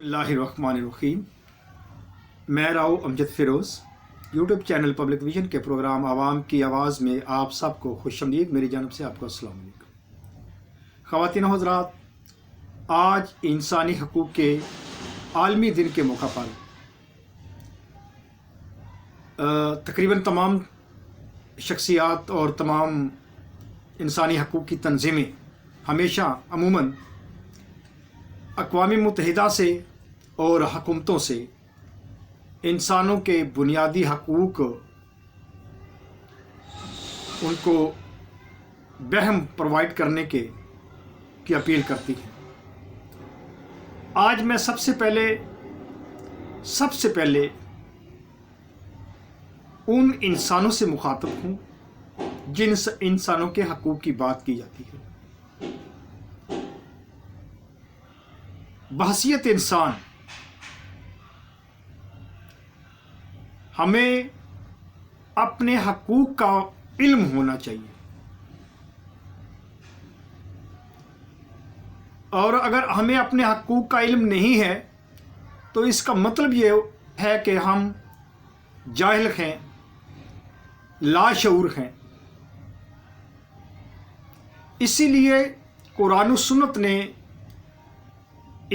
बिस्मिल्लाहिर्रहमानिर्रहीम। मैं Rao Amjad Firoz YouTube channel Public Vision के प्रोग्राम आवाम की आवाज़ में आप सबको खुशामदीद। मेरी जानब से आपको अस्सलाम वालेकुम। ख़वातीन व हज़रात, आज इंसानी हकूक़ के आलमी दिन के मौका पर तकरीबन तमाम शख्सियात और तमाम इंसानी हकूक़ की तंजीमें हमेशा अमूमन अक़वाम मुत्तहिदा से और हुकूमतों से इंसानों के बुनियादी हकूक़ उनको बहम प्रोवाइड करने की अपील करती हैं। आज मैं सबसे पहले उन इंसानों से मुखातब हूँ जिन इंसानों के हकूक़ की बात की जाती है। बहसियत इंसान हमें अपने हकूक़ का इल्म होना चाहिए, और अगर हमें अपने हकूक़ का इल्म नहीं है तो इसका मतलब ये है कि हम जाहिल हैं, लाशऊर हैं। इसीलिए कुरान और सुन्नत ने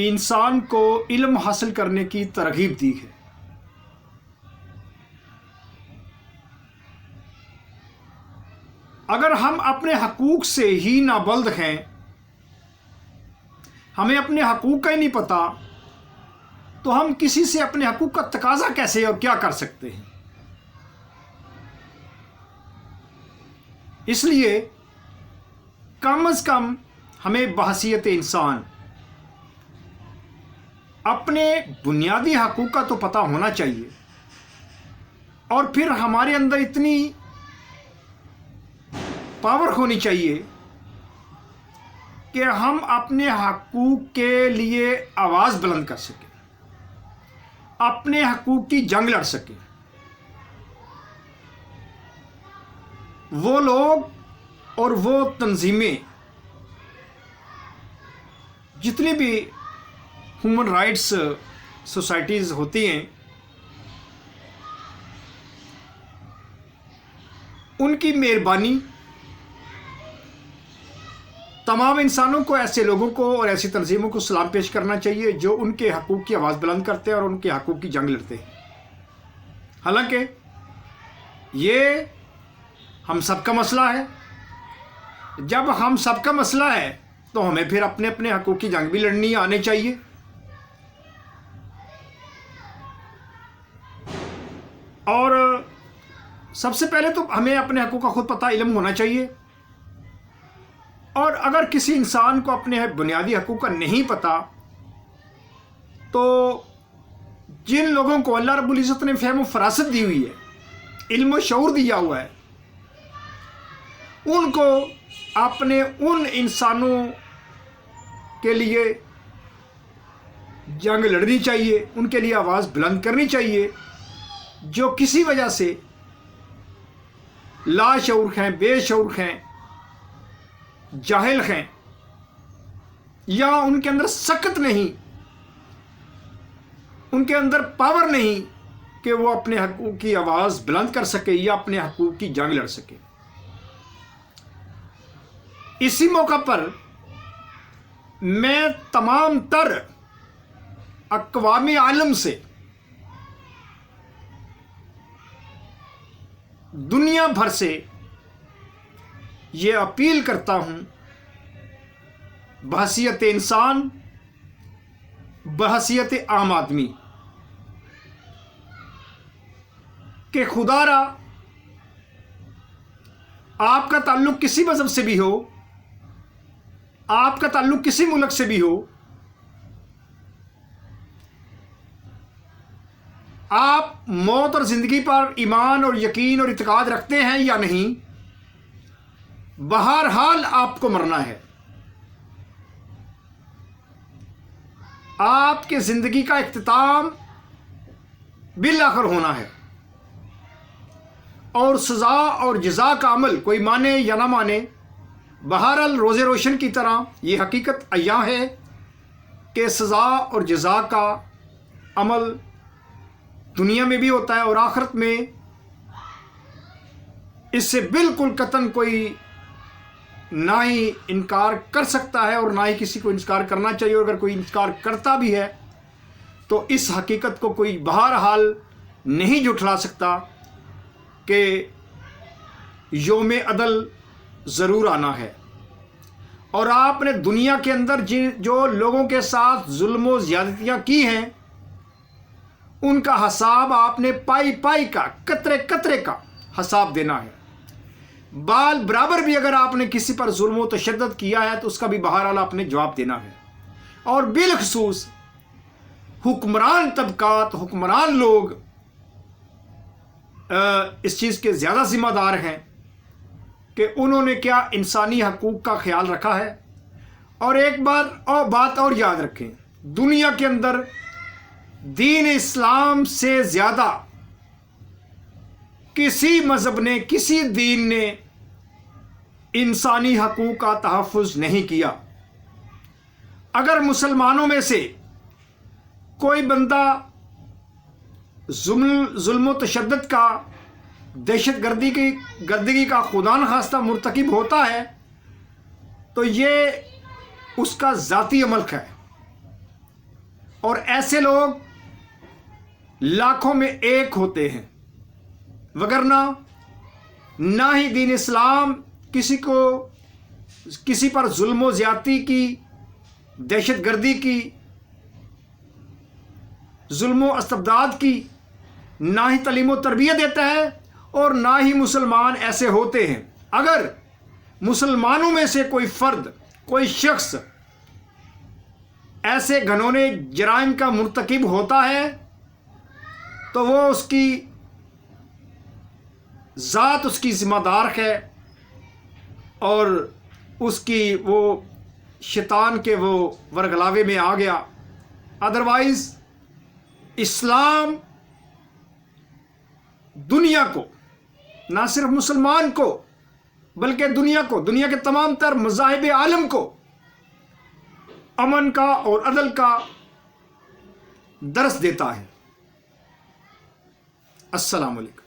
इंसान को इल्म हासिल करने की तरगीब दी है। अगर हम अपने हकूक़ से ही नाबल्द हैं, हमें अपने हकूक़ का ही नहीं पता, तो हम किसी से अपने हकूक़ का तकाजा कैसे और क्या कर सकते हैं। इसलिए कम अज़ कम हमें बहसियत इंसान अपने बुनियादी हकूक़ का तो पता होना चाहिए, और फिर हमारे अंदर इतनी पावर होनी चाहिए कि हम अपने हकूक़ के लिए आवाज़ बुलंद कर सकें, अपने हकूक़ की जंग लड़ सकें। वो लोग और वो तंजीमें जितनी भी ह्यूमन राइट्स सोसाइटीज़ होती हैं, उनकी मेहरबानी तमाम इंसानों को, ऐसे लोगों को और ऐसी तंजीमों को सलाम पेश करना चाहिए जो उनके हकूक़ की आवाज़ बुलंद करते हैं और उनके हकूक़ की जंग लड़ते हैं। हालांकि ये हम सबका मसला है। जब हम सबका मसला है तो हमें फिर अपने अपने हकूक़ की जंग भी लड़नी आनी चाहिए। और सबसे पहले तो हमें अपने हकूक़ का खुद पता, इल्म होना चाहिए। और अगर किसी इंसान को अपने बुनियादी हकूक़ का नहीं पता, तो जिन लोगों को अल्लाह रब्बुल इज़्ज़त ने फ़हम व फ़रासत दी हुई है, इल्म व शऊर दिया हुआ है, उनको अपने उन इंसानों के लिए जंग लड़नी चाहिए, उनके लिए आवाज़ बुलंद करनी चाहिए जो किसी वजह से लाशऊर हैं, बेशऊर हैं, जाहिल हैं, या उनके अंदर सकत नहीं, उनके अंदर पावर नहीं कि वो अपने हकूक़ की आवाज़ बुलंद कर सके या अपने हकूक़ की जंग लड़ सके। इसी मौका पर मैं तमाम तर अक़वाम आलम से, दुनिया भर से ये अपील करता हूँ, बहसियत इंसान, बहसियत आम आदमी, कि खुदारा आपका ताल्लुक़ किसी मज़हब से भी हो, आपका ताल्लुक़ किसी मुल्क से भी हो, आप मौत और ज़िंदगी पर ईमान और यकीन और इत्क़ाद रखते हैं या नहीं, बहरहाल आपको मरना है। आपके ज़िंदगी का इख्तिताम बिल-आखिर होना है, और सज़ा और जज़ा का अमल कोई माने या ना माने, बहरहाल रोज़े रोशन की तरह ये हकीकत अय्यां है کہ سزا اور جزا کا عمل دنیا میں بھی ہوتا ہے اور آخرت میں اس سے بالکل قطعاً کوئی نہ ہی انکار کر سکتا ہے اور نہ ہی کسی کو انکار کرنا چاہیے. اور اگر کوئی انکار کرتا بھی ہے تو اس حقیقت کو کوئی بہرحال نہیں جھٹلا سکتا کہ یوم عدل ضرور آنا ہے. اور آپ نے دنیا کے اندر جو لوگوں کے ساتھ ظلم و زیادتیاں کی ہیں ان کا حساب آپ نے پائی پائی کا قطرے قطرے کا حساب دینا ہے. بال برابر بھی اگر آپ نے کسی پر ظلم و تشدد کیا ہے تو اس کا بھی بہرحال آپ نے جواب دینا ہے. اور بالخصوص حکمران طبقات، حکمران لوگ اس چیز کے زیادہ ذمہ دار ہیں کہ انہوں نے کیا انسانی حقوق کا خیال رکھا ہے. اور ایک بات اور یاد رکھیں، دنیا کے اندر دین اسلام سے زیادہ کسی مذہب نے، کسی دین نے انسانی حقوق کا تحفظ نہیں کیا. اگر مسلمانوں میں سے کوئی بندہ ظلم و تشدد کا، دہشت گردی کا خدا نخواستہ مرتکب ہوتا ہے تو یہ اس کا ذاتی عمل ہے. اور ایسے لوگ لاکھوں میں ایک ہوتے ہیں، وگرنہ نہ ہی دین اسلام کسی پر ظلم و زیادتی کی، دہشت گردی کی، ظلم و استبداد کی نہ ہی تعلیم و تربیت دیتا ہے اور نہ ہی مسلمان ایسے ہوتے ہیں. اگر مسلمانوں میں سے کوئی فرد، کوئی شخص ایسے گھنونے جرائم کا مرتکب ہوتا ہے تو وہ اس کی ذات اس کی ذمہ دار ہے اور اس کی وہ شیطان کے وہ ورگلاوے میں آ گیا. ادروائز اسلام دنیا کو، نہ صرف مسلمان کو بلکہ دنیا کے تمام تر مذاہب عالم کو امن کا اور عدل کا درس دیتا ہے. السلام علیکم.